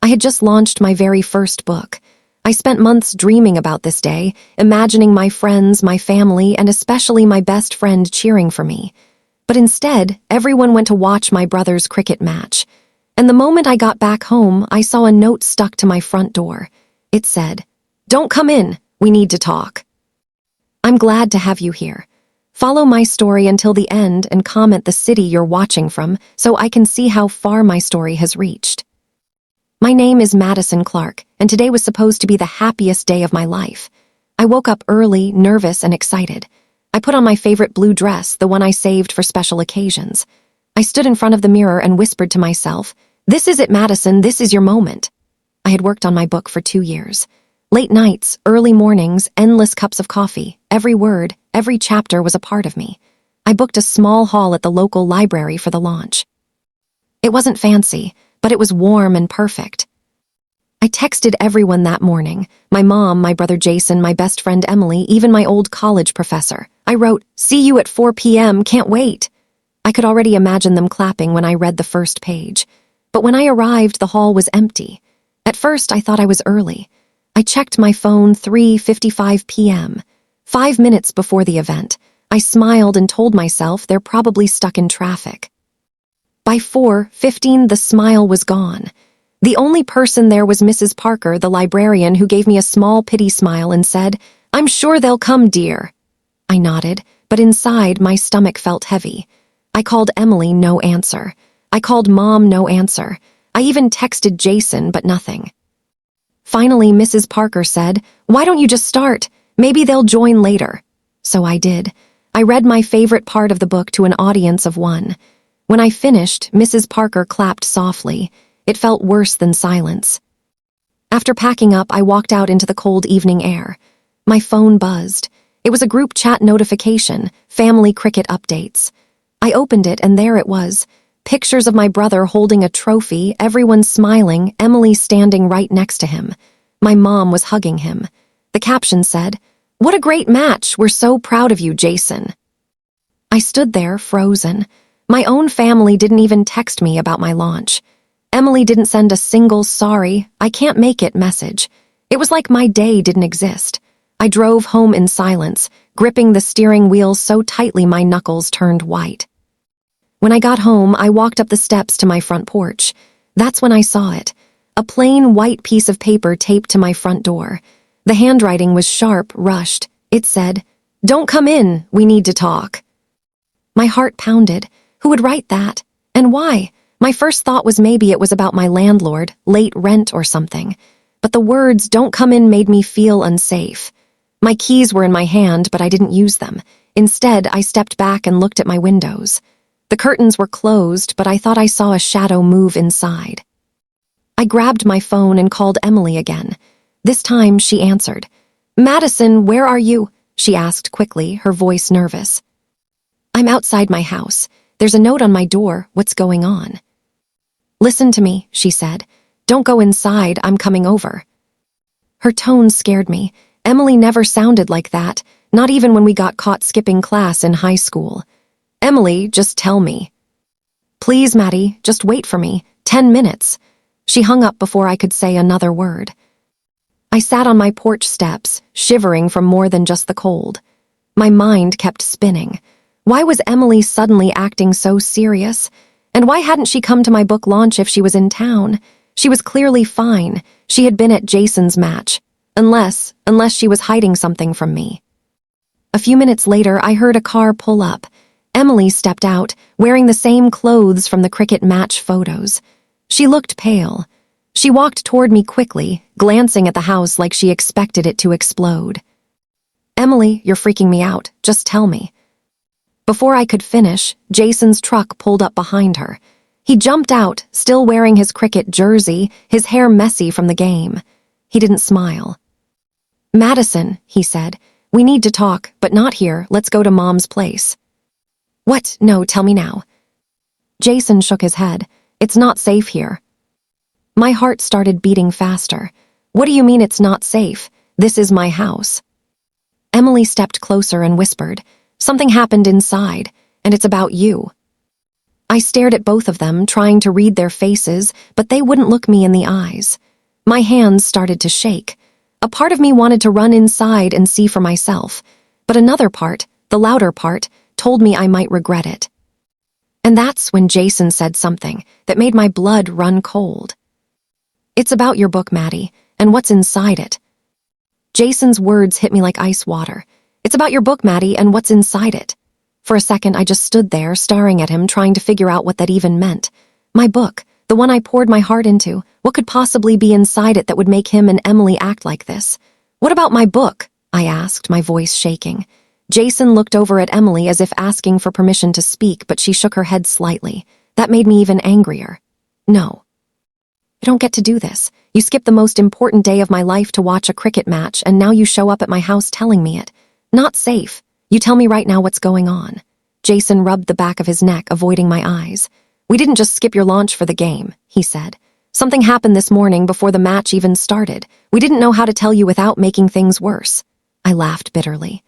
I had just launched my very first book. I spent months dreaming about this day, imagining my friends, my family, and especially my best friend cheering for me. But instead, everyone went to watch my brother's cricket match. And the moment I got back home, I saw a note stuck to my front door. It said, "Don't come in, we need to talk." I'm glad to have you here. Follow my story until the end and comment the city you're watching from so I can see how far my story has reached. My name is Madison Clarke, and today was supposed to be the happiest day of my life. I woke up early, nervous, and excited. I put on my favorite blue dress, the one I saved for special occasions. I stood in front of the mirror and whispered to myself, "This is it, Madison, this is your moment." I had worked on my book for 2 years. Late nights, early mornings, endless cups of coffee. Every word, every chapter was a part of me. I booked a small hall at the local library for the launch. It wasn't fancy, but it was warm and perfect. I texted everyone that morning, my mom, my brother Jason, my best friend Emily, even my old college professor. I wrote, "See you at 4 p.m., can't wait." I could already imagine them clapping when I read the first page. But when I arrived, the hall was empty. At first, I thought I was early. I checked my phone 3:55 p.m., 5 minutes before the event. I smiled and told myself they're probably stuck in traffic. By 4:15, the smile was gone. The only person there was Mrs. Parker, the librarian, who gave me a small pity smile and said, "I'm sure they'll come, dear." I nodded, but inside my stomach felt heavy. I called Emily, no answer. I called Mom, no answer. I even texted Jason, but nothing. Finally, Mrs. Parker said, "Why don't you just start? Maybe they'll join later." So I did. I read my favorite part of the book to an audience of one. When I finished, Mrs. Parker clapped softly. It felt worse than silence. After packing up, I walked out into the cold evening air. My phone buzzed. It was a group chat notification, family cricket updates. I opened it, and there it was. Pictures of my brother holding a trophy, everyone smiling, Emily standing right next to him. My mom was hugging him. The caption said, "What a great match, we're so proud of you, Jason." I stood there, frozen. My own family didn't even text me about my launch. Emily didn't send a single "sorry, I can't make it" message. It was like my day didn't exist. I drove home in silence, gripping the steering wheel so tightly my knuckles turned white. When I got home, I walked up the steps to my front porch. That's when I saw it. A plain white piece of paper taped to my front door. The handwriting was sharp, rushed. It said, "Don't come in, we need to talk." My heart pounded. Who would write that? And why? My first thought was maybe it was about my landlord, late rent or something. But the words "don't come in" made me feel unsafe. My keys were in my hand, but I didn't use them. Instead, I stepped back and looked at my windows. The curtains were closed, but I thought I saw a shadow move inside. I grabbed my phone and called Emily again. This time, she answered. "Madison, where are you?" she asked quickly, her voice nervous. "I'm outside my house. There's a note on my door. What's going on?" "Listen to me," she said. "Don't go inside, I'm coming over." Her tone scared me. Emily never sounded like that, not even when we got caught skipping class in high school. "Emily, just tell me." "Please, Maddie, just wait for me. 10 minutes. She hung up before I could say another word. I sat on my porch steps, shivering from more than just the cold. My mind kept spinning. Why was Emily suddenly acting so serious? And why hadn't she come to my book launch if she was in town? She was clearly fine. She had been at Jason's match. Unless she was hiding something from me. A few minutes later, I heard a car pull up. Emily stepped out, wearing the same clothes from the cricket match photos. She looked pale. She walked toward me quickly, glancing at the house like she expected it to explode. "Emily, you're freaking me out. Just tell me." Before I could finish, Jason's truck pulled up behind her. He jumped out, still wearing his cricket jersey, his hair messy from the game. He didn't smile. "Madison," he said, "we need to talk, but not here. Let's go to Mom's place." "What? No, tell me now." Jason shook his head. "It's not safe here." My heart started beating faster. "What do you mean it's not safe? This is my house." Emily stepped closer and whispered, "Something happened inside, and it's about you." I stared at both of them, trying to read their faces, but they wouldn't look me in the eyes. My hands started to shake. A part of me wanted to run inside and see for myself, but another part, the louder part, told me I might regret it. And that's when Jason said something that made my blood run cold. "It's about your book, Maddie, and what's inside it." Jason's words hit me like ice water. "It's about your book, Maddie, and what's inside it." For a second, I just stood there, staring at him, trying to figure out what that even meant. My book, the one I poured my heart into, what could possibly be inside it that would make him and Emily act like this? "What about my book?" I asked, my voice shaking. Jason looked over at Emily as if asking for permission to speak, but she shook her head slightly. That made me even angrier. "No. You don't get to do this. You skipped the most important day of my life to watch a cricket match, and now you show up at my house telling me it. Not safe. You tell me right now what's going on." Jason rubbed the back of his neck, avoiding my eyes. "We didn't just skip your launch for the game," he said. "Something happened this morning before the match even started. We didn't know how to tell you without making things worse." I laughed bitterly.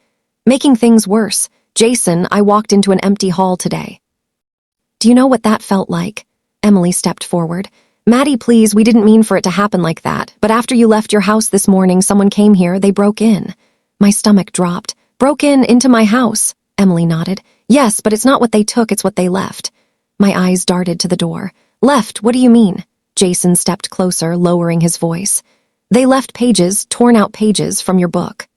"Making things worse? Jason, I walked into an empty hall today." "Do you know what that felt like?" Emily stepped forward. "Maddie, please, we didn't mean for it to happen like that, but after you left your house this morning, someone came here, they broke in." My stomach dropped. "Broke into my house?" Emily nodded. "Yes, but it's not what they took, it's what they left." My eyes darted to the door. "Left? What do you mean?" Jason stepped closer, lowering his voice. "They left pages, torn out pages, from your book."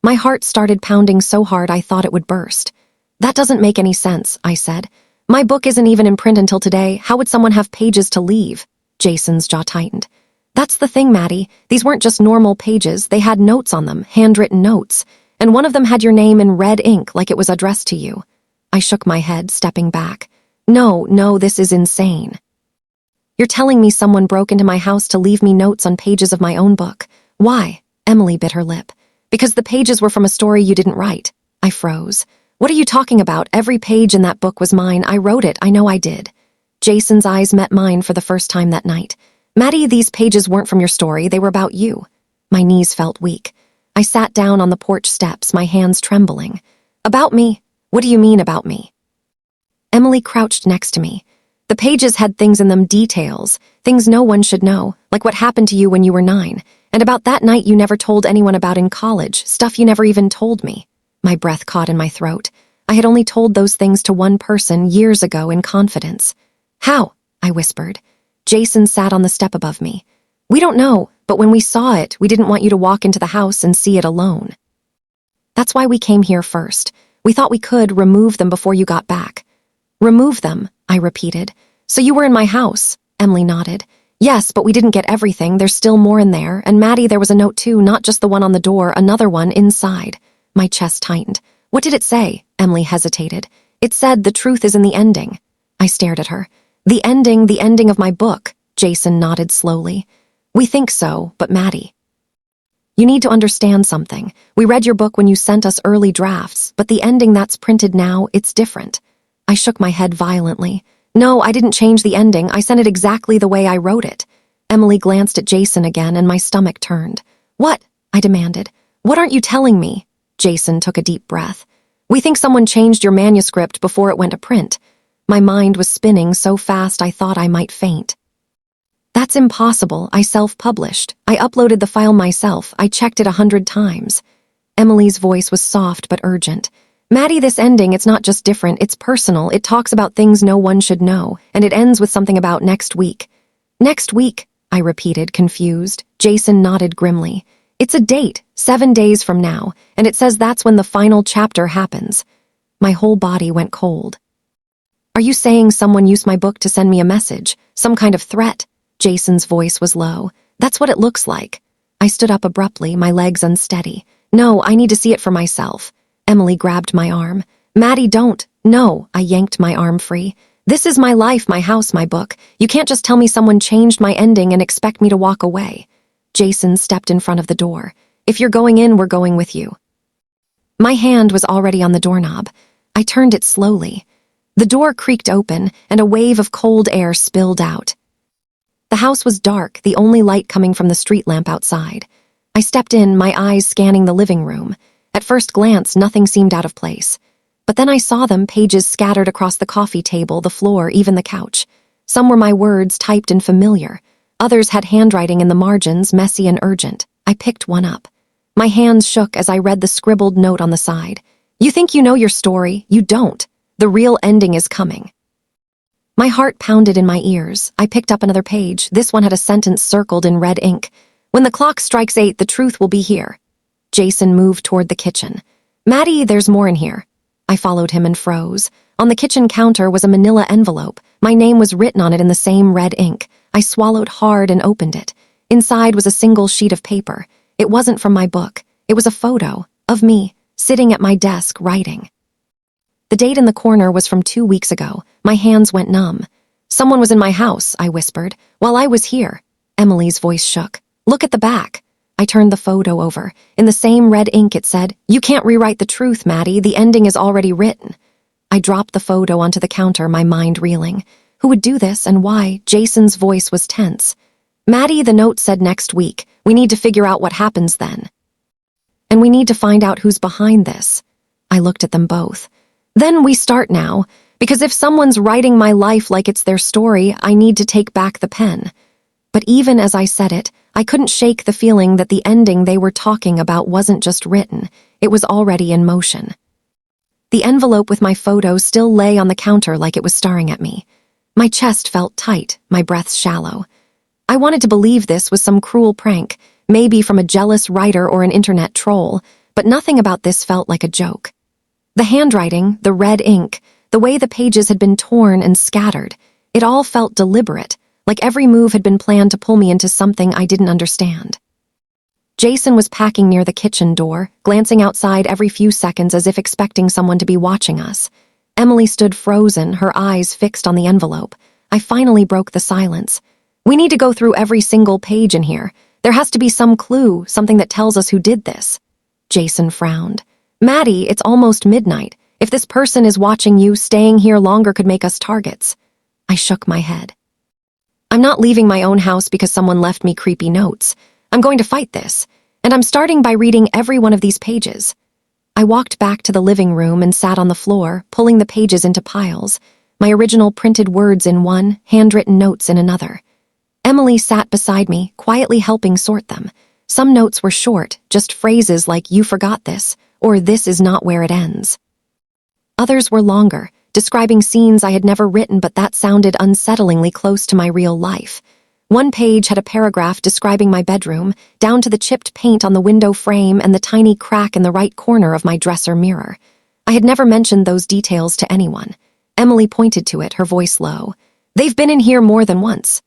My heart started pounding so hard I thought it would burst. "That doesn't make any sense," I said. "My book isn't even in print until today. How would someone have pages to leave?" Jason's jaw tightened. "That's the thing, Maddie. These weren't just normal pages. They had notes on them, handwritten notes. And one of them had your name in red ink like it was addressed to you." I shook my head, stepping back. No, this is insane." "You're telling me someone broke into my house to leave me notes on pages of my own book. Why?" Emily bit her lip. "Because the pages were from a story you didn't write." I froze. "What are you talking about? Every page in that book was mine. I wrote it. I know I did." Jason's eyes met mine for the first time that night. "Maddie, these pages weren't from your story. They were about you." My knees felt weak. I sat down on the porch steps, my hands trembling. "About me? What do you mean about me?" Emily crouched next to me. "The pages had things in them, details, things no one should know, like what happened to you when you were 9, and about that night you never told anyone about in college, stuff you never even told me." My breath caught in my throat. I had only told those things to one person years ago in confidence. "How?" I whispered. Jason sat on the step above me. "We don't know, but when we saw it, we didn't want you to walk into the house and see it alone. That's why we came here first. We thought we could remove them before you got back." "Remove them?" I repeated. "So you were in my house?" Emily nodded. "Yes, but we didn't get everything. There's still more in there. And Maddie, there was a note too, not just the one on the door, another one inside." My chest tightened. "What did it say?" Emily hesitated. "It said the truth is in the ending." I stared at her. The ending of my book." Jason nodded slowly. "We think so, but Maddie, you need to understand something. We read your book when you sent us early drafts, but the ending that's printed now, it's different." I shook my head violently. "No, I didn't change the ending. I sent it exactly the way I wrote it." Emily glanced at Jason again, and my stomach turned. "What?" I demanded. "What aren't you telling me?" Jason took a deep breath. "We think someone changed your manuscript before it went to print." My mind was spinning so fast I thought I might faint. "That's impossible. I self-published. I uploaded the file myself. I checked it 100 times. Emily's voice was soft but urgent. "Maddie, this ending, it's not just different, it's personal. It talks about things no one should know, and it ends with something about next week." "Next week?" I repeated, confused. Jason nodded grimly. "It's a date, 7 days from now, and it says that's when the final chapter happens." My whole body went cold. "Are you saying someone used my book to send me a message? Some kind of threat?" Jason's voice was low. "That's what it looks like." I stood up abruptly, my legs unsteady. "No, I need to see it for myself." Emily grabbed my arm. "Maddie, don't." "No," I yanked my arm free. "This is my life, my house, my book. You can't just tell me someone changed my ending and expect me to walk away." Jason stepped in front of the door. "If you're going in, we're going with you." My hand was already on the doorknob. I turned it slowly. The door creaked open, and a wave of cold air spilled out. The house was dark, the only light coming from the street lamp outside. I stepped in, my eyes scanning the living room. At first glance, nothing seemed out of place. But then I saw them, pages scattered across the coffee table, the floor, even the couch. Some were my words typed in familiar. Others had handwriting in the margins, messy and urgent. I picked one up. My hands shook as I read the scribbled note on the side. You think you know your story? You don't. The real ending is coming. My heart pounded in my ears. I picked up another page. This one had a sentence circled in red ink. When the clock strikes 8, the truth will be here. Jason moved toward the kitchen. Maddie, there's more in here. I followed him and froze. On the kitchen counter was a manila envelope. My name was written on it in the same red ink. I swallowed hard and opened it. Inside was a single sheet of paper. It wasn't from my book. It was a photo of me, sitting at my desk writing. The date in the corner was from 2 weeks ago. My hands went numb. Someone was in my house, I whispered, while I was here. Emily's voice shook. Look at the back. I turned the photo over. In the same red ink it said, You can't rewrite the truth, Maddie. The ending is already written. I dropped the photo onto the counter, my mind reeling. Who would do this and why? Jason's voice was tense. Maddie, the note said next week. We need to figure out what happens then. And we need to find out who's behind this. I looked at them both. Then we start now, because if someone's writing my life like it's their story, I need to take back the pen. But even as I said it, I couldn't shake the feeling that the ending they were talking about wasn't just written, it was already in motion. The envelope with my photo still lay on the counter like it was staring at me. My chest felt tight, my breath shallow. I wanted to believe this was some cruel prank, maybe from a jealous writer or an internet troll, but nothing about this felt like a joke. The handwriting, the red ink, the way the pages had been torn and scattered, it all felt deliberate, like every move had been planned to pull me into something I didn't understand. Jason was packing near the kitchen door, glancing outside every few seconds as if expecting someone to be watching us. Emily stood frozen, her eyes fixed on the envelope. I finally broke the silence. We need to go through every single page in here. There has to be some clue, something that tells us who did this. Jason frowned. Maddie, it's almost midnight. If this person is watching you, staying here longer could make us targets. I shook my head. I'm not leaving my own house because someone left me creepy notes. I'm going to fight this, and I'm starting by reading every one of these pages. I walked back to the living room and sat on the floor, pulling the pages into piles, my original printed words in one, handwritten notes in another. Emily sat beside me, quietly helping sort them. Some notes were short, just phrases like, you forgot this, or this is not where it ends. Others were longer, describing scenes I had never written, but that sounded unsettlingly close to my real life. One page had a paragraph describing my bedroom, down to the chipped paint on the window frame and the tiny crack in the right corner of my dresser mirror. I had never mentioned those details to anyone. Emily pointed to it, her voice low. They've been in here more than once.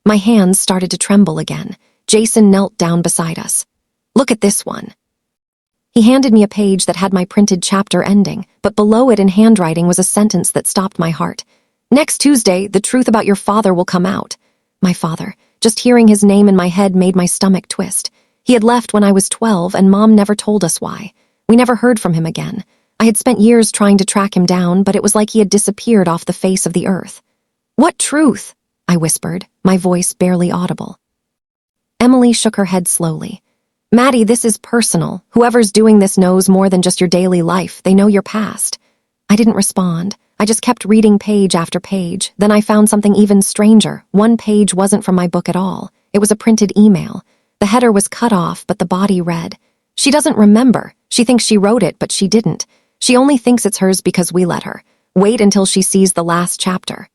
My hands started to tremble again. Jason knelt down beside us. Look at this one. He handed me a page that had my printed chapter ending, but below it in handwriting was a sentence that stopped my heart. Next Tuesday, the truth about your father will come out. My father. Just hearing his name in my head made my stomach twist. He had left when I was 12, and Mom never told us why. We never heard from him again. I had spent years trying to track him down, but it was like he had disappeared off the face of the earth. What truth? I whispered, my voice barely audible. Emily shook her head slowly. Maddie, this is personal. Whoever's doing this knows more than just your daily life. They know your past. I didn't respond. I just kept reading page after page. Then I found something even stranger. One page wasn't from my book at all. It was a printed email. The header was cut off, but the body read, She doesn't remember. She thinks she wrote it, but she didn't. She only thinks it's hers because we let her. Wait until she sees the last chapter.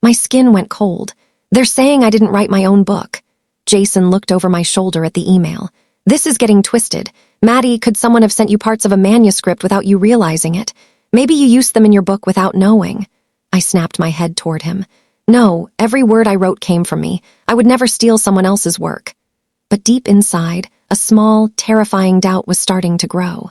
My skin went cold. They're saying I didn't write my own book. Jason looked over my shoulder at the email. This is getting twisted. Maddie, could someone have sent you parts of a manuscript without you realizing it? Maybe you used them in your book without knowing. I snapped my head toward him. No, every word I wrote came from me. I would never steal someone else's work. But deep inside, a small, terrifying doubt was starting to grow.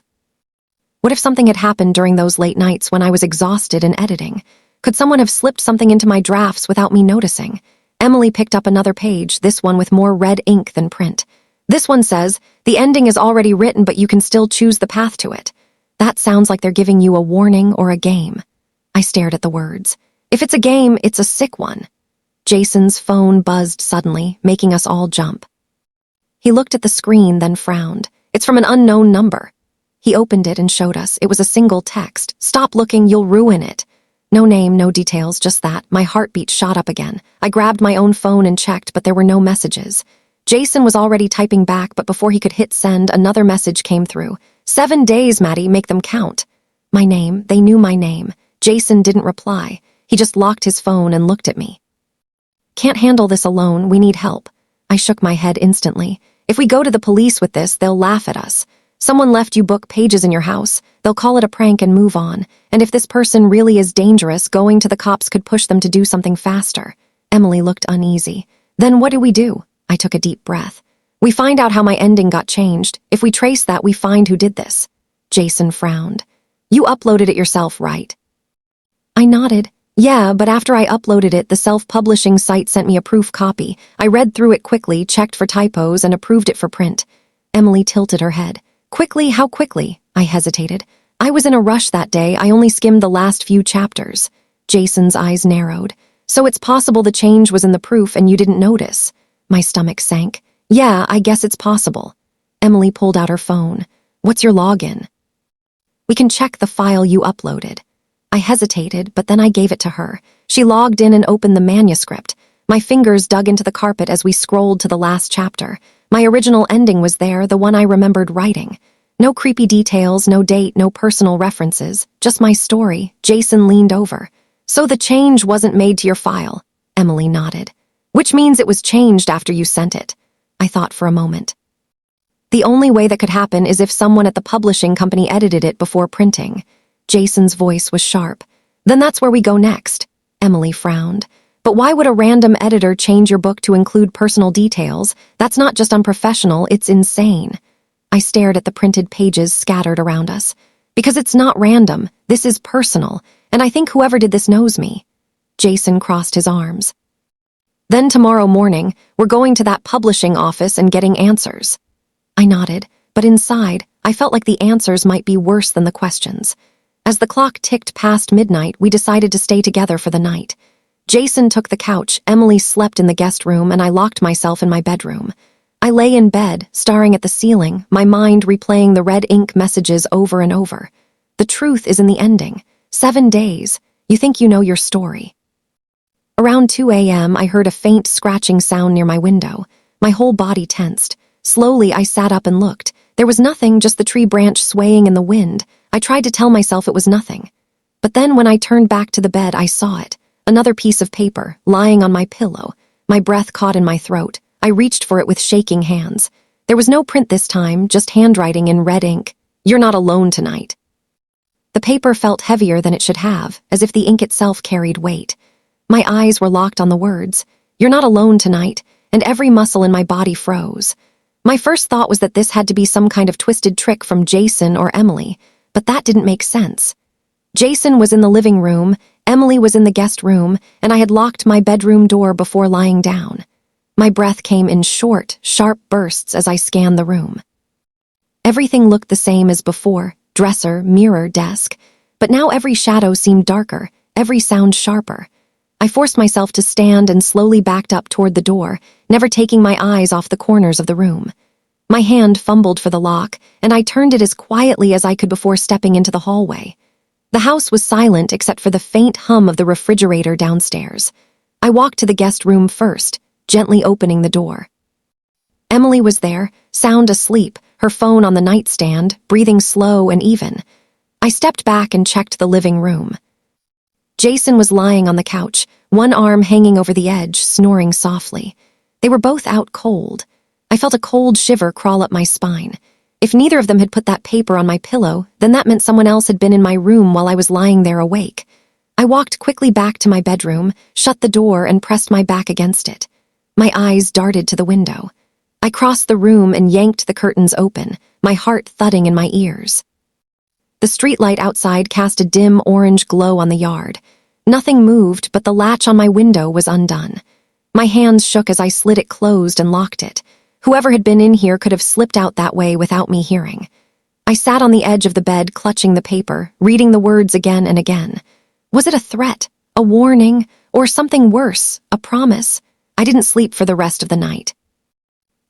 What if something had happened during those late nights when I was exhausted and editing? Could someone have slipped something into my drafts without me noticing? Emily picked up another page, this one with more red ink than print. This one says, the ending is already written, but you can still choose the path to it. That sounds like they're giving you a warning or a game. I stared at the words. If it's a game, it's a sick one. Jason's phone buzzed suddenly, making us all jump. He looked at the screen, then frowned. It's from an unknown number. He opened it and showed us. It was a single text. "Stop looking, you'll ruin it." No name, no details, just that. My heartbeat shot up again. I grabbed my own phone and checked, but there were no messages. Jason was already typing back, but before he could hit send, another message came through. "7 days, Maddie, make them count." My name, they knew my name. Jason didn't reply. He just locked his phone and looked at me. "Can't handle this alone, we need help." I shook my head instantly. "If we go to the police with this, they'll laugh at us. Someone left you book pages in your house. They'll call it a prank and move on. And if this person really is dangerous, going to the cops could push them to do something faster." Emily looked uneasy. "Then what do we do?" I took a deep breath. "We find out how my ending got changed. If we trace that, we find who did this." Jason frowned. "You uploaded it yourself, right?" I nodded. "Yeah, but after I uploaded it, the self-publishing site sent me a proof copy. I read through it quickly, checked for typos, and approved it for print." Emily tilted her head. "Quickly? How quickly?" I hesitated. "I was in a rush that day. I only skimmed the last few chapters." Jason's eyes narrowed. "So it's possible the change was in the proof and you didn't notice?" My stomach sank. "Yeah, I guess it's possible." Emily pulled out her phone. "What's your login?" "We can check the file you uploaded." I hesitated, but then I gave it to her. She logged in and opened the manuscript. My fingers dug into the carpet as we scrolled to the last chapter. My original ending was there, the one I remembered writing. No creepy details, no date, no personal references, just my story. Jason leaned over. "So the change wasn't made to your file?" Emily nodded. "Which means it was changed after you sent it." I thought for a moment. "The only way that could happen is if someone at the publishing company edited it before printing." Jason's voice was sharp. "Then that's where we go next." Emily frowned. "But why would a random editor change your book to include personal details? That's not just unprofessional, it's insane." I stared at the printed pages scattered around us. "Because it's not random, this is personal, and I think whoever did this knows me." Jason crossed his arms. "Then tomorrow morning, we're going to that publishing office and getting answers." I nodded, but inside, I felt like the answers might be worse than the questions. As the clock ticked past midnight, we decided to stay together for the night. Jason took the couch, Emily slept in the guest room, and I locked myself in my bedroom. I lay in bed, staring at the ceiling, my mind replaying the red ink messages over and over. The truth is in the ending. 7 days. You think you know your story. Around 2 a.m., I heard a faint scratching sound near my window. My whole body tensed. Slowly, I sat up and looked. There was nothing, just the tree branch swaying in the wind. I tried to tell myself it was nothing. But then when I turned back to the bed, I saw it. Another piece of paper, lying on my pillow. My breath caught in my throat. I reached for it with shaking hands. There was no print this time, just handwriting in red ink. "You're not alone tonight." The paper felt heavier than it should have, as if the ink itself carried weight. My eyes were locked on the words, "You're not alone tonight," and every muscle in my body froze. My first thought was that this had to be some kind of twisted trick from Jason or Emily, but that didn't make sense. Jason was in the living room, Emily was in the guest room, and I had locked my bedroom door before lying down. My breath came in short, sharp bursts as I scanned the room. Everything looked the same as before, dresser, mirror, desk, but now every shadow seemed darker, every sound sharper. I forced myself to stand and slowly backed up toward the door, never taking my eyes off the corners of the room. My hand fumbled for the lock, and I turned it as quietly as I could before stepping into the hallway. The house was silent except for the faint hum of the refrigerator downstairs. I walked to the guest room first, gently opening the door. Emily was there, sound asleep, her phone on the nightstand, breathing slow and even. I stepped back and checked the living room. Jason was lying on the couch, one arm hanging over the edge, snoring softly. They were both out cold. I felt a cold shiver crawl up my spine. If neither of them had put that paper on my pillow, then that meant someone else had been in my room while I was lying there awake. I walked quickly back to my bedroom, shut the door, and pressed my back against it. My eyes darted to the window. I crossed the room and yanked the curtains open, my heart thudding in my ears. The streetlight outside cast a dim orange glow on the yard. Nothing moved, but the latch on my window was undone. My hands shook as I slid it closed and locked it. Whoever had been in here could have slipped out that way without me hearing. I sat on the edge of the bed, clutching the paper, reading the words again and again. Was it a threat, a warning, or something worse, a promise? I didn't sleep for the rest of the night.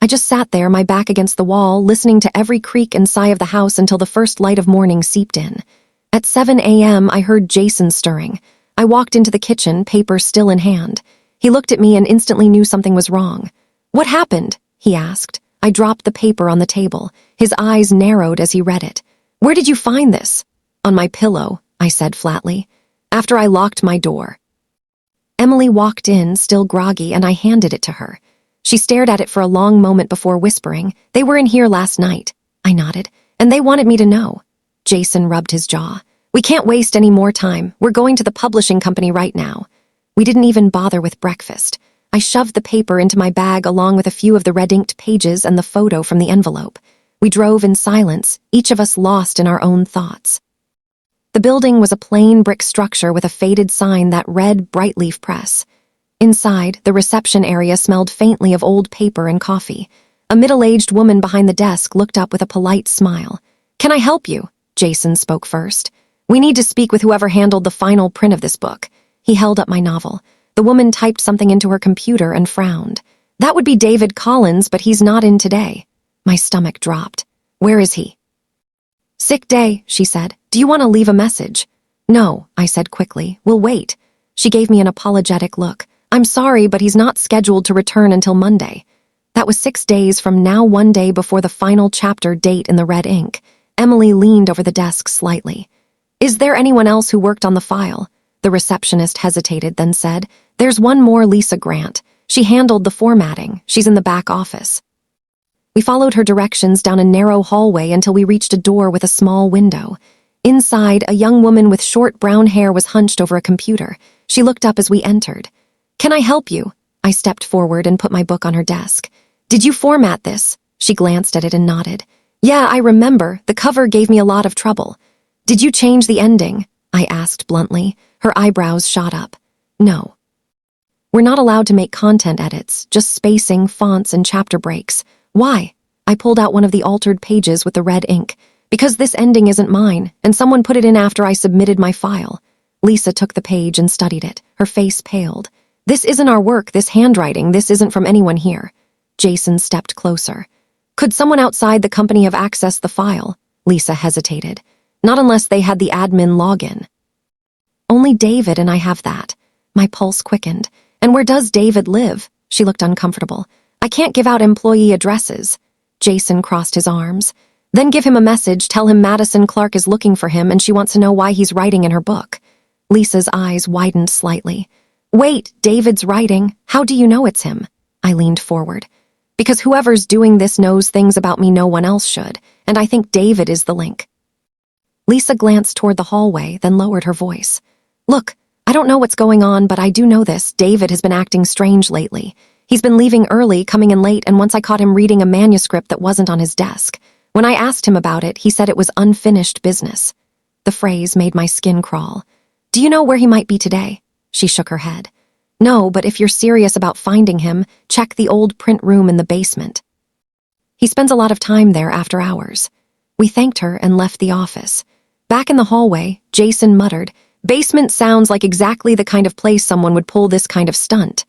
I just sat there, my back against the wall, listening to every creak and sigh of the house until the first light of morning seeped in. At 7 a.m., I heard Jason stirring. I walked into the kitchen, paper still in hand. He looked at me and instantly knew something was wrong. "What happened?" he asked. I dropped the paper on the table. His eyes narrowed as he read it. "Where did you find this?" "On my pillow," I said flatly, "after I locked my door." Emily walked in, still groggy, and I handed it to her. She stared at it for a long moment before whispering, "They were in here last night." I nodded. "And they wanted me to know." Jason rubbed his jaw. "We can't waste any more time. We're going to the publishing company right now." We didn't even bother with breakfast. I shoved the paper into my bag along with a few of the red-inked pages and the photo from the envelope. We drove in silence, each of us lost in our own thoughts. The building was a plain brick structure with a faded sign that read Bright Leaf Press. Inside, the reception area smelled faintly of old paper and coffee. A middle-aged woman behind the desk looked up with a polite smile. "Can I help you?" Jason spoke first. "We need to speak with whoever handled the final print of this book." He held up my novel. The woman typed something into her computer and frowned. "That would be David Collins, but he's not in today." My stomach dropped. "Where is he?" "Sick day," she said. "Do you want to leave a message?" "No," I said quickly. "We'll wait." She gave me an apologetic look. "I'm sorry, but he's not scheduled to return until Monday." That was 6 days from now, one day before the final chapter date in the red ink. Emily leaned over the desk slightly. "Is there anyone else who worked on the file?" The receptionist hesitated, then said, "There's one more, Lisa Grant. She handled the formatting. She's in the back office." We followed her directions down a narrow hallway until we reached a door with a small window. Inside, a young woman with short brown hair was hunched over a computer. She looked up as we entered. "Can I help you?" I stepped forward and put my book on her desk. "Did you format this?" She glanced at it and nodded. "Yeah, I remember. The cover gave me a lot of trouble." "Did you change the ending?" I asked bluntly. Her eyebrows shot up. "No. We're not allowed to make content edits, just spacing, fonts, and chapter breaks." "Why?" I pulled out one of the altered pages with the red ink. "Because this ending isn't mine, and someone put it in after I submitted my file." Lisa took the page and studied it. Her face paled. "This isn't our work, this handwriting, this isn't from anyone here." Jason stepped closer. "Could someone outside the company have accessed the file?" Lisa hesitated. "Not unless they had the admin login." "Only David and I have that." My pulse quickened. "And where does David live?" She looked uncomfortable. "I can't give out employee addresses." Jason crossed his arms. "Then give him a message, tell him Madison Clarke is looking for him and she wants to know why he's writing in her book." Lisa's eyes widened slightly. "Wait, David's writing. How do you know it's him?" I leaned forward. "Because whoever's doing this knows things about me no one else should, and I think David is the link." Lisa glanced toward the hallway, then lowered her voice. "Look, I don't know what's going on, but I do know this. David has been acting strange lately. He's been leaving early, coming in late, and once I caught him reading a manuscript that wasn't on his desk. When I asked him about it, he said it was unfinished business." The phrase made my skin crawl. "Do you know where he might be today?" She shook her head. "No, but if you're serious about finding him, check the old print room in the basement. He spends a lot of time there after hours." We thanked her and left the office. Back in the hallway, Jason muttered, "Basement sounds like exactly the kind of place someone would pull this kind of stunt."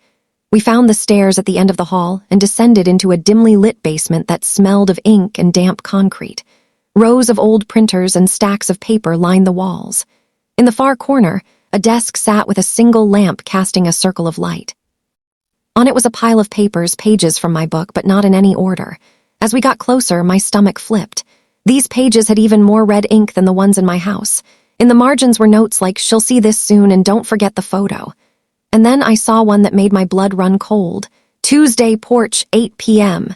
We found the stairs at the end of the hall and descended into a dimly lit basement that smelled of ink and damp concrete. Rows of old printers and stacks of paper lined the walls. In the far corner, a desk sat with a single lamp casting a circle of light. On it was a pile of papers, pages from my book, but not in any order. As we got closer, my stomach flipped. These pages had even more red ink than the ones in my house. In the margins were notes like, "She'll see this soon and don't forget the photo." And then I saw one that made my blood run cold. "Tuesday porch, 8 p.m.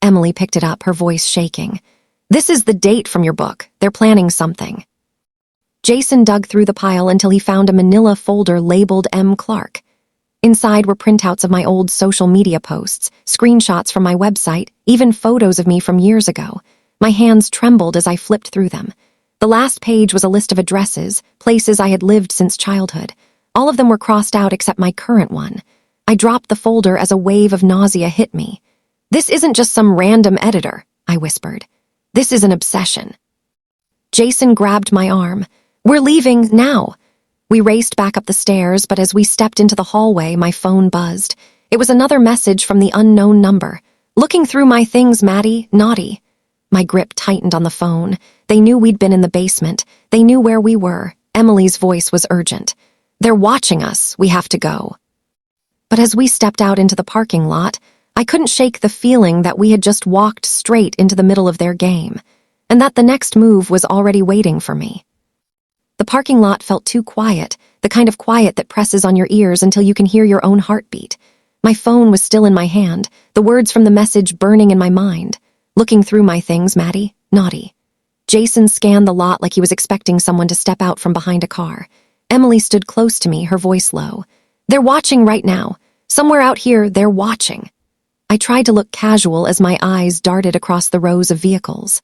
Emily picked it up, her voice shaking. "This is the date from your book. They're planning something." Jason dug through the pile until he found a manila folder labeled M. Clarke. Inside were printouts of my old social media posts, screenshots from my website, even photos of me from years ago. My hands trembled as I flipped through them. The last page was a list of addresses, places I had lived since childhood. All of them were crossed out except my current one. I dropped the folder as a wave of nausea hit me. "This isn't just some random editor," I whispered. "This is an obsession." Jason grabbed my arm. "We're leaving now." We raced back up the stairs, but as we stepped into the hallway, my phone buzzed. It was another message from the unknown number. Looking through my things, Maddie, naughty. My grip tightened on the phone. They knew we'd been in the basement. They knew where we were. Emily's voice was urgent. They're watching us. We have to go. But as we stepped out into the parking lot, I couldn't shake the feeling that we had just walked straight into the middle of their game, and that the next move was already waiting for me. The parking lot felt too quiet, the kind of quiet that presses on your ears until you can hear your own heartbeat. My phone was still in my hand, the words from the message burning in my mind. Looking through my things, Maddie, naughty. Jason scanned the lot like he was expecting someone to step out from behind a car. Emily stood close to me, her voice low. They're watching right now. Somewhere out here, they're watching. I tried to look casual as my eyes darted across the rows of vehicles.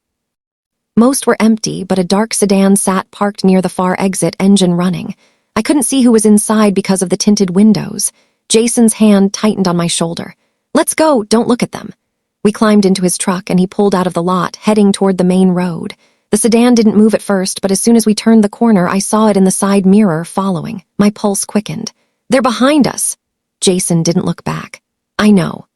Most were empty, but a dark sedan sat parked near the far exit, engine running. I couldn't see who was inside because of the tinted windows. Jason's hand tightened on my shoulder. Let's go, don't look at them. We climbed into his truck and he pulled out of the lot, heading toward the main road. The sedan didn't move at first, but as soon as we turned the corner, I saw it in the side mirror, following. My pulse quickened. They're behind us. Jason didn't look back. I know.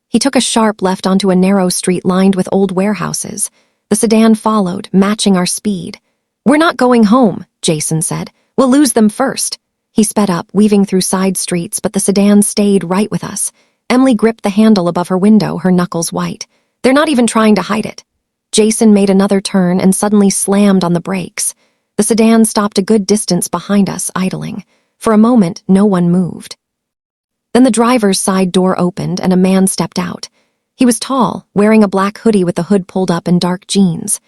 He took a sharp left onto a narrow street lined with old warehouses. The sedan followed, matching our speed. We're not going home, Jason said. We'll lose them first. He sped up, weaving through side streets, but the sedan stayed right with us. Emily gripped the handle above her window, her knuckles white. They're not even trying to hide it. Jason made another turn and suddenly slammed on the brakes. The sedan stopped a good distance behind us, idling. For a moment, no one moved. Then the driver's side door opened and a man stepped out. He was tall, wearing a black hoodie with the hood pulled up and dark jeans.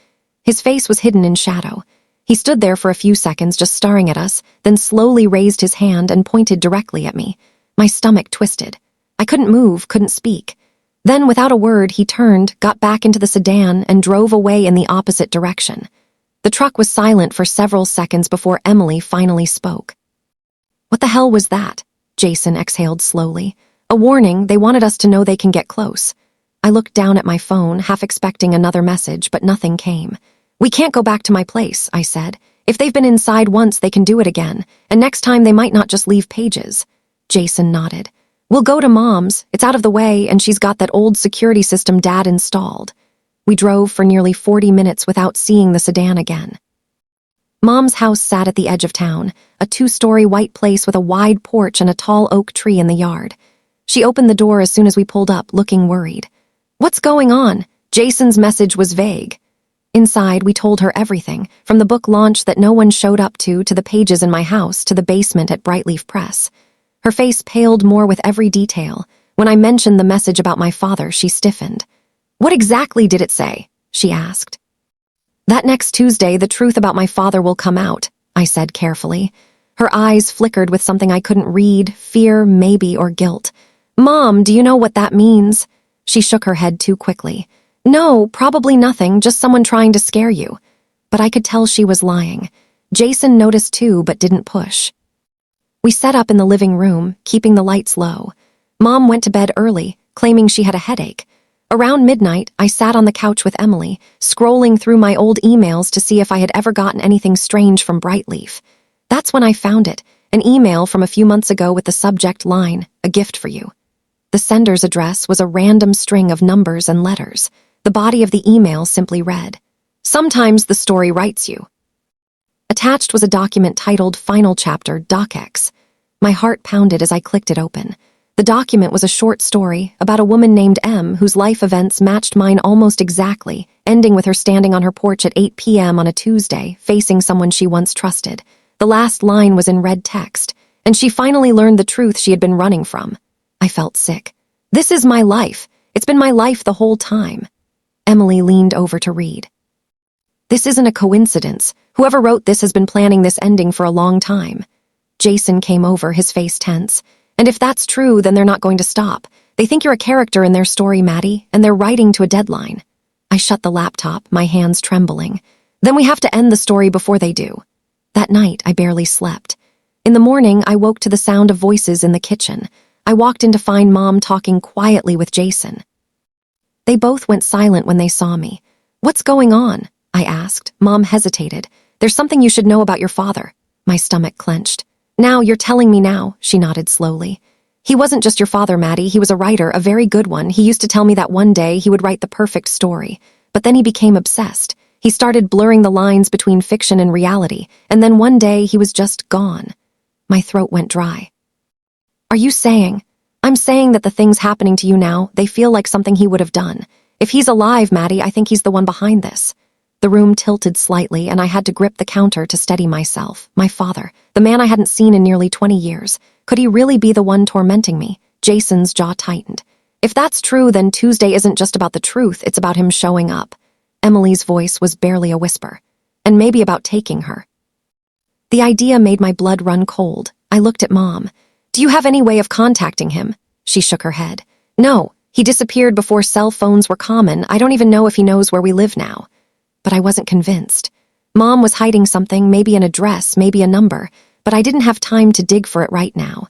His face was hidden in shadow. He stood there for a few seconds just staring at us, then slowly raised his hand and pointed directly at me. My stomach twisted. I couldn't move, couldn't speak. Then, without a word, he turned, got back into the sedan, and drove away in the opposite direction. The truck was silent for several seconds before Emily finally spoke. What the hell was that? Jason exhaled slowly. A warning, they wanted us to know they can get close. I looked down at my phone, half expecting another message, but nothing came. We can't go back to my place, I said. If they've been inside once, they can do it again, and next time they might not just leave pages. Jason nodded. We'll go to Mom's. It's out of the way, and she's got that old security system Dad installed. We drove for nearly 40 minutes without seeing the sedan again. Mom's house sat at the edge of town, a 2-story white place with a wide porch and a tall oak tree in the yard. She opened the door as soon as we pulled up, looking worried. What's going on? Jason's message was vague. Inside, we told her everything, from the book launch that no one showed up to the pages in my house, to the basement at Brightleaf Press. Her face paled more with every detail. When I mentioned the message about my father, she stiffened. What exactly did it say? She asked. That next Tuesday, the truth about my father will come out, I said carefully. Her eyes flickered with something I couldn't read, fear, maybe, or guilt. Mom, do you know what that means? She shook her head too quickly. No, probably nothing, just someone trying to scare you. But I could tell she was lying. Jason noticed too, but didn't push. We set up in the living room, keeping the lights low. Mom went to bed early, claiming she had a headache. Around midnight, I sat on the couch with Emily, scrolling through my old emails to see if I had ever gotten anything strange from Brightleaf. That's when I found it, an email from a few months ago with the subject line, "A gift for you." The sender's address was a random string of numbers and letters. The body of the email simply read, "Sometimes the story writes you." Attached was a document titled Final Chapter, DocX. My heart pounded as I clicked it open. The document was a short story about a woman named M whose life events matched mine almost exactly, ending with her standing on her porch at 8 p.m. on a Tuesday, facing someone she once trusted. The last line was in red text, and she finally learned the truth she had been running from. I felt sick. This is my life. It's been my life the whole time. Emily leaned over to read. This isn't a coincidence. Whoever wrote this has been planning this ending for a long time. Jason came over, his face tense. And if that's true, then they're not going to stop. They think you're a character in their story, Maddie, and they're writing to a deadline. I shut the laptop, my hands trembling. Then we have to end the story before they do. That night, I barely slept. In the morning, I woke to the sound of voices in the kitchen. I walked in to find Mom talking quietly with Jason. They both went silent when they saw me. What's going on? I asked. Mom hesitated. There's something you should know about your father. My stomach clenched. Now, you're telling me now, she nodded slowly. He wasn't just your father, Maddie. He was a writer, a very good one. He used to tell me that one day he would write the perfect story. But then he became obsessed. He started blurring the lines between fiction and reality, and then one day he was just gone. My throat went dry. Are you saying? I'm saying that the things happening to you now, they feel like something he would have done. If he's alive, Maddie, I think he's the one behind this. The room tilted slightly, and I had to grip the counter to steady myself. My father, the man I hadn't seen in nearly 20 years. Could he really be the one tormenting me? Jason's jaw tightened. If that's true, then Tuesday isn't just about the truth, it's about him showing up. Emily's voice was barely a whisper. And maybe about taking her. The idea made my blood run cold. I looked at Mom. Do you have any way of contacting him? She shook her head. No, he disappeared before cell phones were common. I don't even know if he knows where we live now. But I wasn't convinced. Mom was hiding something, maybe an address, maybe a number, but I didn't have time to dig for it right now.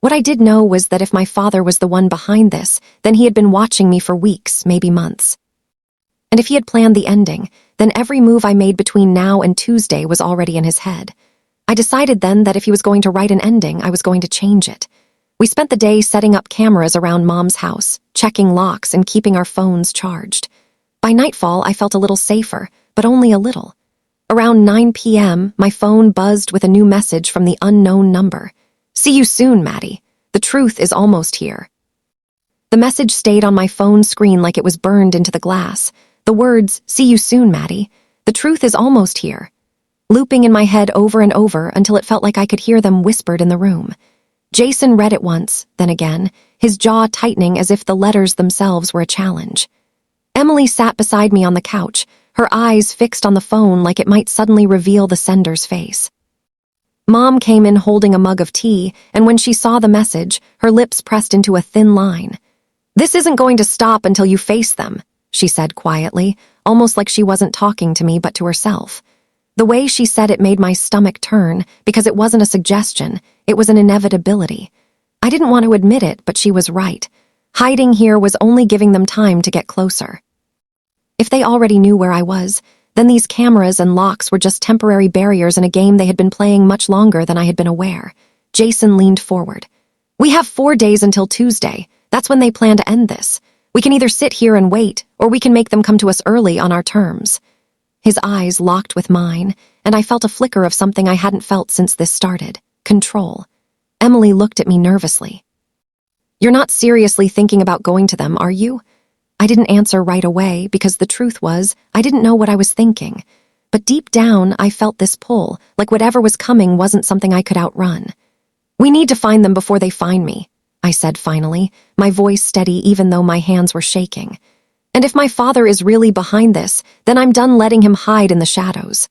What I did know was that if my father was the one behind this, then he had been watching me for weeks, maybe months. And if he had planned the ending, then every move I made between now and Tuesday was already in his head. I decided then that if he was going to write an ending, I was going to change it. We spent the day setting up cameras around Mom's house, checking locks and keeping our phones charged. By nightfall, I felt a little safer, but only a little. Around 9 p.m., my phone buzzed with a new message from the unknown number. See you soon, Maddie. The truth is almost here. The message stayed on my phone screen like it was burned into the glass. The words, see you soon, Maddie. The truth is almost here. Looping in my head over and over until it felt like I could hear them whispered in the room. Jason read it once, then again, his jaw tightening as if the letters themselves were a challenge. Emily sat beside me on the couch, her eyes fixed on the phone like it might suddenly reveal the sender's face. Mom came in holding a mug of tea, and when she saw the message, her lips pressed into a thin line. This isn't going to stop until you face them, she said quietly, almost like she wasn't talking to me but to herself. The way she said it made my stomach turn, because it wasn't a suggestion, it was an inevitability. I didn't want to admit it, but she was right. Hiding here was only giving them time to get closer. If they already knew where I was, then these cameras and locks were just temporary barriers in a game they had been playing much longer than I had been aware. Jason leaned forward. We have 4 days until Tuesday. That's when they plan to end this. We can either sit here and wait, or we can make them come to us early on our terms. His eyes locked with mine, and I felt a flicker of something I hadn't felt since this started. Control. Emily looked at me nervously. You're not seriously thinking about going to them, are you? I didn't answer right away because the truth was, I didn't know what I was thinking. But deep down, I felt this pull, like whatever was coming wasn't something I could outrun. We need to find them before they find me, I said finally, my voice steady even though my hands were shaking. And if my father is really behind this, then I'm done letting him hide in the shadows.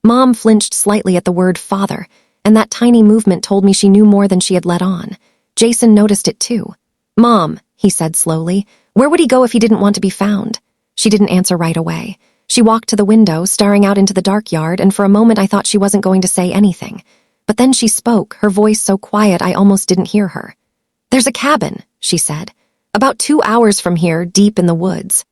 Mom flinched slightly at the word father, and that tiny movement told me she knew more than she had let on. Jason noticed it too. Mom, he said slowly, where would he go if he didn't want to be found? She didn't answer right away. She walked to the window, staring out into the dark yard, and for a moment I thought she wasn't going to say anything. But then she spoke, her voice so quiet I almost didn't hear her. There's a cabin, she said. About 2 hours from here, deep in the woods.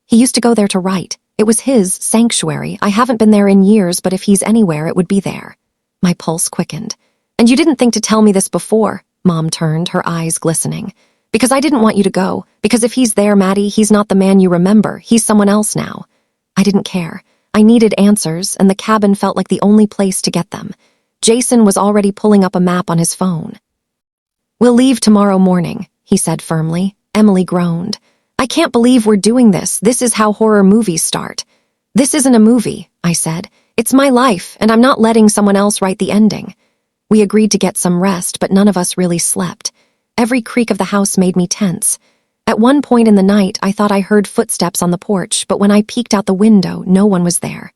He used to go there to write. It was his sanctuary. I haven't been there in years, but if he's anywhere, it would be there. My pulse quickened. And you didn't think to tell me this before, Mom turned, her eyes glistening. Because I didn't want you to go. Because if he's there, Maddie, he's not the man you remember. He's someone else now. I didn't care. I needed answers, and the cabin felt like the only place to get them. Jason was already pulling up a map on his phone. We'll leave tomorrow morning, he said firmly. Emily groaned. I can't believe we're doing this. This is how horror movies start. This isn't a movie, I said. It's my life, and I'm not letting someone else write the ending. We agreed to get some rest, but none of us really slept. Every creak of the house made me tense. At one point in the night, I thought I heard footsteps on the porch, but when I peeked out the window, no one was there.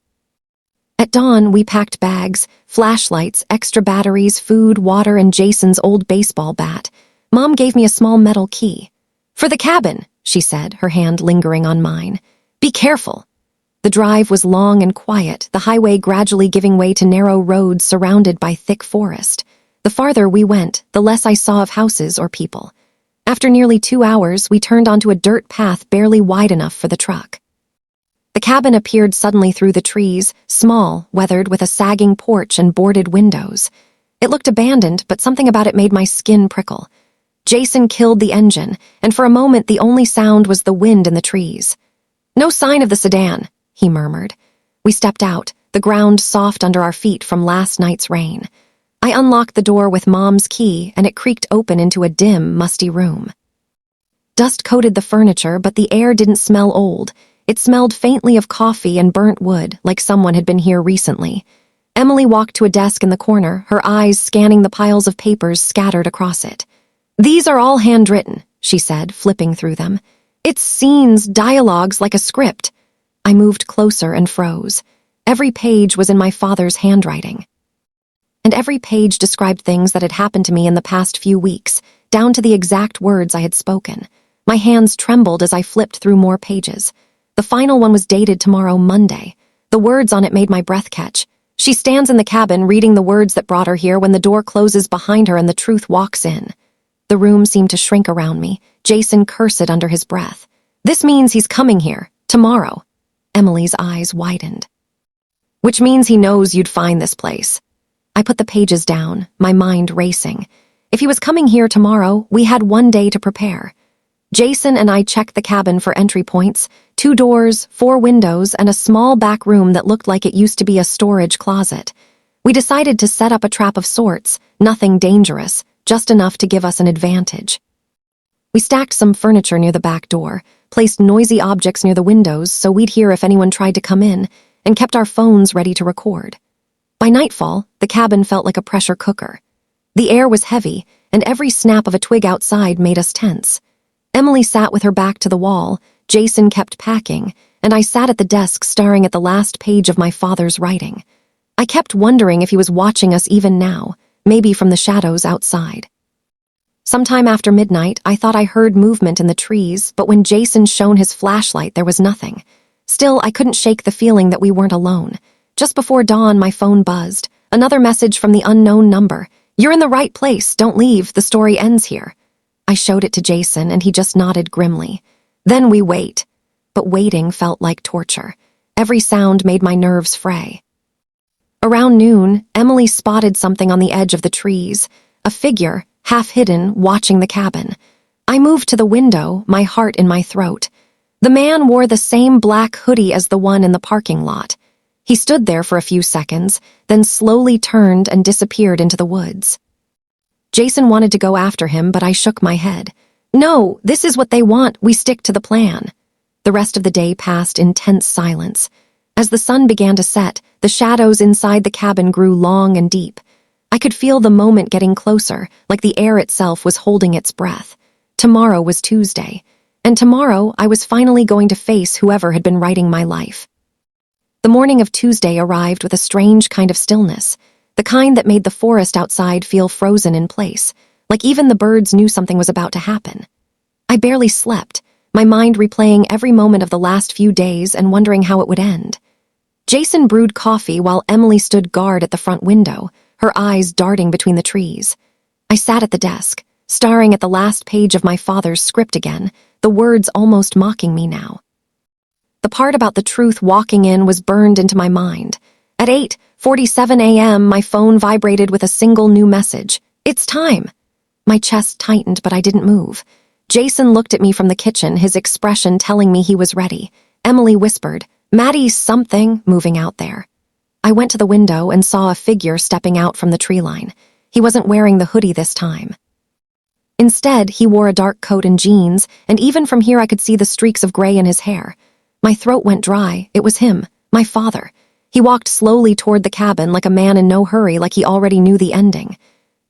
At dawn, we packed bags, flashlights, extra batteries, food, water, and Jason's old baseball bat. Mom gave me a small metal key. For the cabin, she said, her hand lingering on mine. Be careful. The drive was long and quiet, the highway gradually giving way to narrow roads surrounded by thick forest. The farther we went, the less I saw of houses or people. After nearly 2 hours, we turned onto a dirt path barely wide enough for the truck. The cabin appeared suddenly through the trees, small, weathered, with a sagging porch and boarded windows. It looked abandoned, but something about it made my skin prickle. Jason killed the engine, and for a moment the only sound was the wind in the trees. "No sign of the sedan," he murmured. We stepped out, the ground soft under our feet from last night's rain. I unlocked the door with Mom's key, and it creaked open into a dim, musty room. Dust coated the furniture, but the air didn't smell old. It smelled faintly of coffee and burnt wood, like someone had been here recently. Emily walked to a desk in the corner, her eyes scanning the piles of papers scattered across it. "These are all handwritten," she said, flipping through them. "It's scenes, dialogues, like a script." I moved closer and froze. Every page was in my father's handwriting. And every page described things that had happened to me in the past few weeks, down to the exact words I had spoken. My hands trembled as I flipped through more pages. The final one was dated tomorrow, Monday. The words on it made my breath catch. "She stands in the cabin reading the words that brought her here when the door closes behind her and the truth walks in." The room seemed to shrink around me. Jason cursed under his breath. "This means he's coming here, tomorrow." Emily's eyes widened. "Which means he knows you'd find this place." I put the pages down, my mind racing. If he was coming here tomorrow, we had one day to prepare. Jason and I checked the cabin for entry points, 2 doors, 4 windows, and a small back room that looked like it used to be a storage closet. We decided to set up a trap of sorts, nothing dangerous, just enough to give us an advantage. We stacked some furniture near the back door, placed noisy objects near the windows so we'd hear if anyone tried to come in, and kept our phones ready to record. By nightfall, the cabin felt like a pressure cooker. The air was heavy, and every snap of a twig outside made us tense. Emily sat with her back to the wall, Jason kept packing, and I sat at the desk staring at the last page of my father's writing. I kept wondering if he was watching us even now, maybe from the shadows outside. Sometime after midnight, I thought I heard movement in the trees, but when Jason shone his flashlight, there was nothing. Still, I couldn't shake the feeling that we weren't alone. Just before dawn, my phone buzzed. Another message from the unknown number. "You're in the right place, don't leave, the story ends here." I showed it to Jason, and he just nodded grimly. Then we wait. But waiting felt like torture. Every sound made my nerves fray. Around noon, Emily spotted something on the edge of the trees, a figure, half hidden, watching the cabin. I moved to the window, my heart in my throat. The man wore the same black hoodie as the one in the parking lot. He stood there for a few seconds, then slowly turned and disappeared into the woods. Jason wanted to go after him, but I shook my head. "No, this is what they want, we stick to the plan." The rest of the day passed in tense silence. As the sun began to set, the shadows inside the cabin grew long and deep. I could feel the moment getting closer, like the air itself was holding its breath. Tomorrow was Tuesday, and tomorrow I was finally going to face whoever had been writing my life. The morning of Tuesday arrived with a strange kind of stillness, the kind that made the forest outside feel frozen in place, like even the birds knew something was about to happen. I barely slept, my mind replaying every moment of the last few days and wondering how it would end. Jason brewed coffee while Emily stood guard at the front window, her eyes darting between the trees. I sat at the desk, staring at the last page of my father's script again, the words almost mocking me now. The part about the truth walking in was burned into my mind. At 8:47 a.m., my phone vibrated with a single new message. "It's time." My chest tightened, but I didn't move. Jason looked at me from the kitchen, his expression telling me he was ready. Emily whispered, "Maddie's something," moving out there. I went to the window and saw a figure stepping out from the tree line. He wasn't wearing the hoodie this time. Instead, he wore a dark coat and jeans, and even from here I could see the streaks of gray in his hair. My throat went dry. It was him, my father. He walked slowly toward the cabin like a man in no hurry, like he already knew the ending.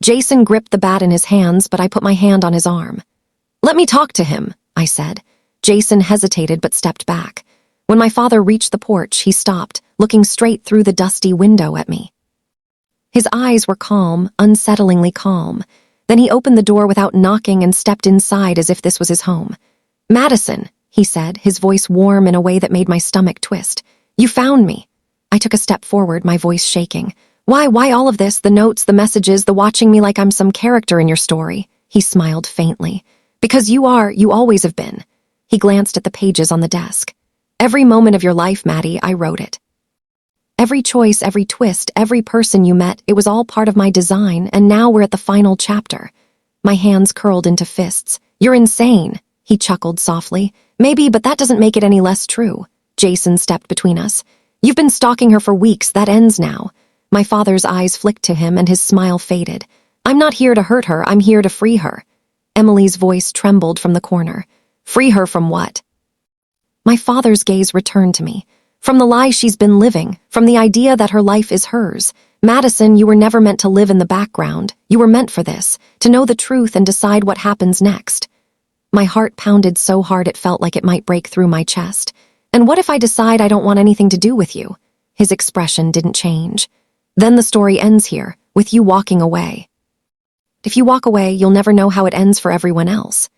Jason gripped the bat in his hands, but I put my hand on his arm. "Let me talk to him," I said. Jason hesitated but stepped back. When my father reached the porch, he stopped, looking straight through the dusty window at me. His eyes were calm, unsettlingly calm. Then he opened the door without knocking and stepped inside as if this was his home. "Madison," he said, his voice warm in a way that made my stomach twist. "You found me." I took a step forward, my voice shaking. Why all of this, the notes, the messages, the watching me like I'm some character in your story?" He smiled faintly. "Because you always have been." He glanced at the pages on the desk. "Every moment of your life, Maddie, I wrote it." Every choice, every twist, every person you met, it was all part of my design, and now we're at the final chapter. My hands curled into fists. You're insane, he chuckled softly. Maybe, but that doesn't make it any less true. Jason stepped between us. You've been stalking her for weeks, that ends now. My father's eyes flicked to him and his smile faded. I'm not here to hurt her, I'm here to free her. Emily's voice trembled from the corner. Free her from what? My father's gaze returned to me. From the lie she's been living, from the idea that her life is hers. Madison, you were never meant to live in the background. You were meant for this, to know the truth and decide what happens next. My heart pounded so hard it felt like it might break through my chest. And what if I decide I don't want anything to do with you? His expression didn't change. Then the story ends here, with you walking away. If you walk away, you'll never know how it ends for everyone else.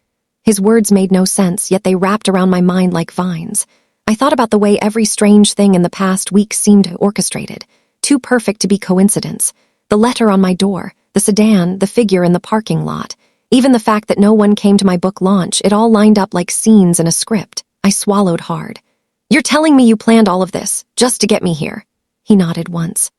His words made no sense, yet they wrapped around my mind like vines. I thought about the way every strange thing in the past week seemed orchestrated, too perfect to be coincidence. The letter on my door, the sedan, the figure in the parking lot, even the fact that no one came to my book launch, it all lined up like scenes in a script. I swallowed hard. You're telling me you planned all of this, just to get me here? He nodded once.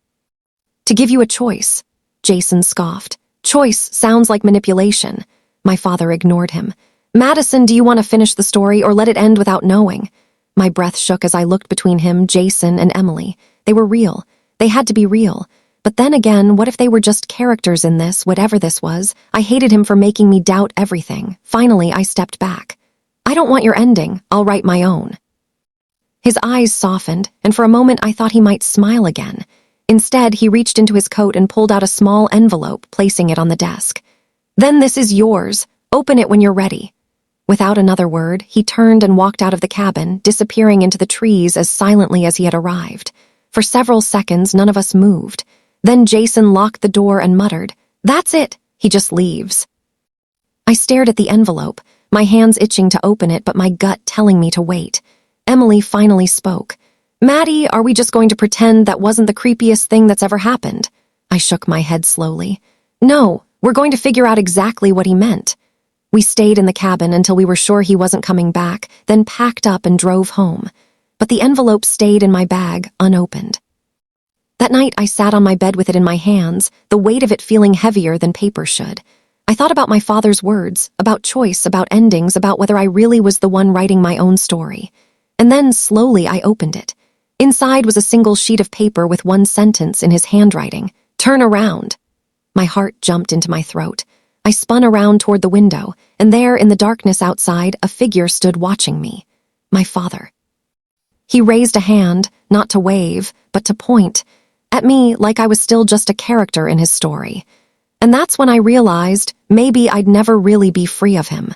To give you a choice, Jason scoffed. Choice sounds like manipulation. My father ignored him. Madison, do you want to finish the story or let it end without knowing? My breath shook as I looked between him, Jason, and Emily. They were real. They had to be real. But then again, what if they were just characters in this, whatever this was? I hated him for making me doubt everything. Finally, I stepped back. I don't want your ending. I'll write my own. His eyes softened, and for a moment I thought he might smile again. Instead, he reached into his coat and pulled out a small envelope, placing it on the desk. Then this is yours. Open it when you're ready. Without another word, he turned and walked out of the cabin, disappearing into the trees as silently as he had arrived. For several seconds, none of us moved. Then Jason locked the door and muttered, "That's it. He just leaves." I stared at the envelope, my hands itching to open it, but my gut telling me to wait. Emily finally spoke. Maddie, are we just going to pretend that wasn't the creepiest thing that's ever happened? I shook my head slowly. No, we're going to figure out exactly what he meant. We stayed in the cabin until we were sure he wasn't coming back, then packed up and drove home. But the envelope stayed in my bag, unopened. That night, I sat on my bed with it in my hands, the weight of it feeling heavier than paper should. I thought about my father's words, about choice, about endings, about whether I really was the one writing my own story. And then, slowly, I opened it. Inside was a single sheet of paper with one sentence in his handwriting. Turn around. My heart jumped into my throat. I spun around toward the window, and there, in the darkness outside, a figure stood watching me. My father. He raised a hand, not to wave, but to point, at me like I was still just a character in his story. And that's when I realized maybe I'd never really be free of him.